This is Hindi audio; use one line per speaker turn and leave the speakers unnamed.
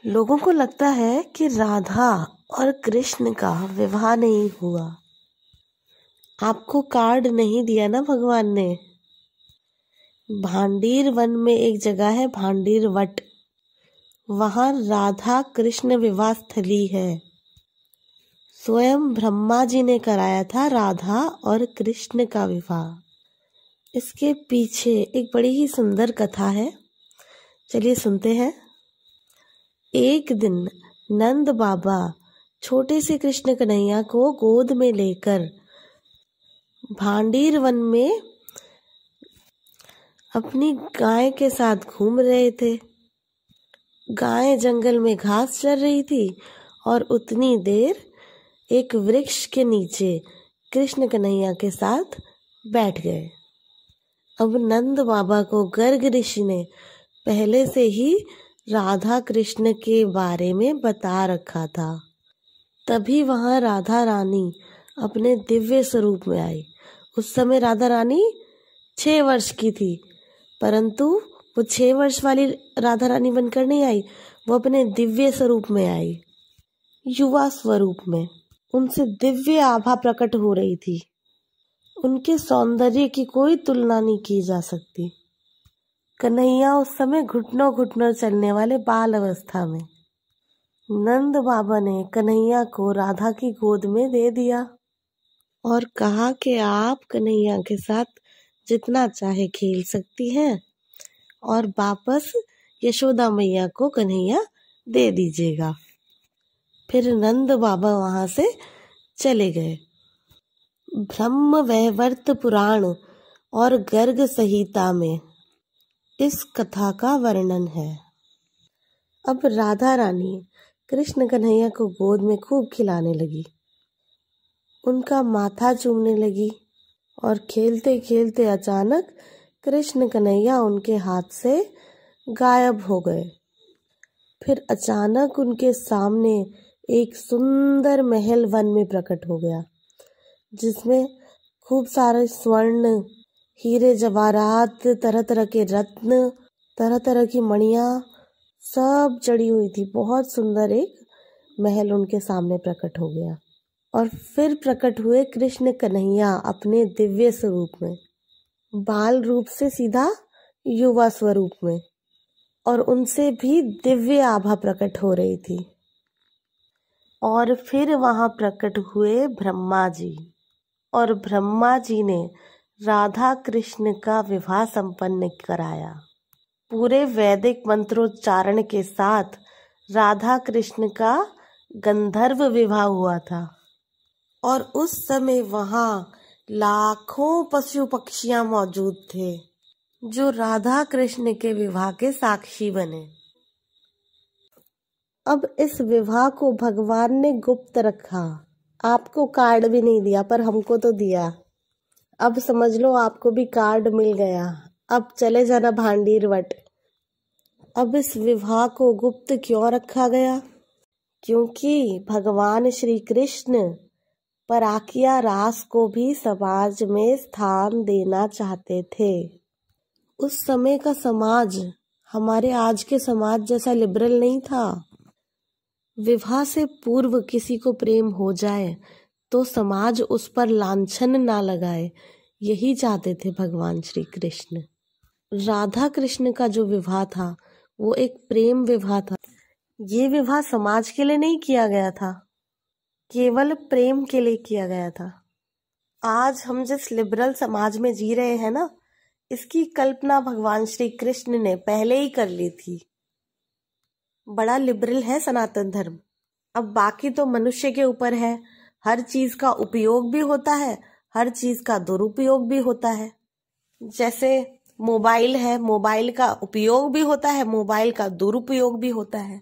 लोगों को लगता है कि राधा और कृष्ण का विवाह नहीं हुआ। आपको कार्ड नहीं दिया ना भगवान ने। भांडीर वन में एक जगह है भांडीर वट, वहां राधा कृष्ण विवाह स्थली है। स्वयं ब्रह्मा जी ने कराया था राधा और कृष्ण का विवाह। इसके पीछे एक बड़ी ही सुंदर कथा है, चलिए सुनते हैं। एक दिन नंद बाबा छोटे से कृष्ण कन्हैया को गोद में लेकर भांडीर वन में अपनी गाय के साथ घूम रहे थे। गाय जंगल में घास चर रही थी और उतनी देर एक वृक्ष के नीचे कृष्ण कन्हैया के साथ बैठ गए। अब नंद बाबा को गर्ग ऋषि ने पहले से ही राधा कृष्ण के बारे में बता रखा था। तभी वहां राधा रानी अपने दिव्य स्वरूप में आई। उस समय राधा रानी 6 वर्ष की थी, परंतु वो 6 वर्ष वाली राधा रानी बनकर नहीं आई, वो अपने दिव्य स्वरूप में आई, युवा स्वरूप में। उनसे दिव्य आभा प्रकट हो रही थी। उनके सौंदर्य की कोई तुलना नहीं की जा सकती। कन्हैया उस समय घुटनों घुटनों चलने वाले बाल अवस्था में। नंद बाबा ने कन्हैया को राधा की गोद में दे दिया और कहा कि आप कन्हैया के साथ जितना चाहे खेल सकती हैं और वापस यशोदा मैया को कन्हैया दे दीजिएगा। फिर नंद बाबा वहां से चले गए। ब्रह्म वैवर्त पुराण और गर्ग संहिता में इस कथा का वर्णन है। अब राधा रानी कृष्ण कन्हैया को गोद में खूब खिलाने लगी, उनका माथा चूमने लगी और खेलते खेलते अचानक कृष्ण कन्हैया उनके हाथ से गायब हो गए। फिर अचानक उनके सामने एक सुंदर महल वन में प्रकट हो गया, जिसमें खूब सारे स्वर्ण, हीरे जवाहरात, तरह तरह के रत्न, तरह तरह की मणियां सब जड़ी हुई थी। बहुत सुंदर एक महल उनके सामने प्रकट हो गया। और फिर प्रकट हुए कृष्ण कन्हैया अपने दिव्य स्वरूप में, बाल रूप से सीधा युवा स्वरूप में, और उनसे भी दिव्य आभा प्रकट हो रही थी। और फिर वहां प्रकट हुए ब्रह्मा जी, और ब्रह्मा जी ने राधा कृष्ण का विवाह संपन्न कराया। पूरे वैदिक मंत्रोच्चारण के साथ राधा कृष्ण का गंधर्व विवाह हुआ था। और उस समय वहां लाखों पशु पक्षियां मौजूद थे जो राधा कृष्ण के विवाह के साक्षी बने। अब इस विवाह को भगवान ने गुप्त रखा। आपको कार्ड भी नहीं दिया, पर हमको तो दिया। अब समझ लो आपको भी कार्ड मिल गया। अब चले जाना भांडीर वट। अब इस विवाह को गुप्त क्यों रखा गया? क्योंकि भगवान श्री कृष्ण पराकिया रास को भी समाज में स्थान देना चाहते थे। उस समय का समाज हमारे आज के समाज जैसा लिबरल नहीं था। विवाह से पूर्व किसी को प्रेम हो जाए तो समाज उस पर लांछन ना लगाए, यही चाहते थे भगवान श्री कृष्ण। राधा कृष्ण का जो विवाह था वो एक प्रेम विवाह था। ये विवाह समाज के लिए नहीं किया गया था, केवल प्रेम के लिए किया गया था। आज हम जिस लिबरल समाज में जी रहे हैं ना, इसकी कल्पना भगवान श्री कृष्ण ने पहले ही कर ली थी। बड़ा लिबरल है सनातन धर्म। अब बाकी तो मनुष्य के ऊपर है। हर चीज का उपयोग भी होता है, हर चीज का दुरुपयोग भी होता है। जैसे मोबाइल है, मोबाइल का उपयोग भी होता है, मोबाइल का दुरुपयोग भी होता है।